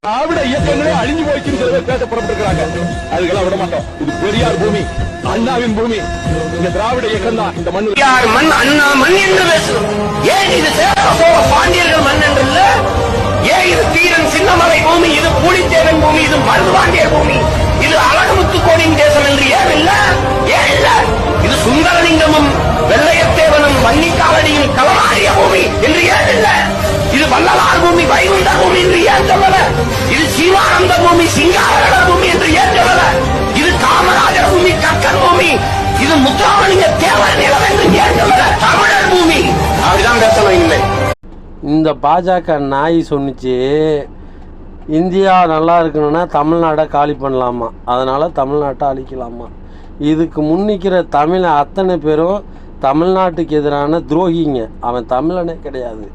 திராவிட இயக்கங்களே அழிஞ்சு போய்க்கு பேச புறப்பட்டிருக்கிறாங்க. அதுக்கெல்லாம் விட மாட்டோம். இது பெரியார் பூமி, அண்ணாவின் பூமி. இந்த திராவிட இயக்கம் தான் இந்த மண். மண் அண்ணா மண் என்று பேசும். ஏன் இது சேர சோழ பாண்டியர்கள் மண் என்று இல்ல? ஏன் இது தீரன் சின்னமலை பூமி, இது பூலித்தேவன் பூமி, இது மருதுபாண்டியர் பூமி, இது அழகுமுத்துக்கோனின் தேசம் என்று ஏன் இல்ல? ஏன் இல்ல? இது சுந்தரலிங்கமும் வெள்ளையத்தேவனும் வன்னிக்காலடியும் களமாடிய பூமி என்று ஏன் இல்ல? இது வள்ளலார் பூமி, வைகுண்ட பூமி என்று ஏன் சொல்லல? இது சிவானந்த பூமி, சிங்கார பூமி என்று ஏன் சொல்லல? இது காமராஜர் பூமி, கக்கன் பூமி, இது முத்துராமலிங்க தேவர் நிலம் என்று ஏன் சொல்லல? தமிழர் பூமி அப்படிதான் பேசணும். இல்லை, இந்த பாஜக நாய் சொன்னிச்சு இந்தியா நல்லா இருக்கணும்னா தமிழ்நாடை காலி பண்ணலாமா, அதனால் தமிழ்நாட்டை அழிக்கலாமா. இதுக்கு முன்னிக்கிற தமிழ் அத்தனை பேரும் தமிழ்நாட்டுக்கு எதிரான துரோகிங்க. அவன் தமிழனே கிடையாது.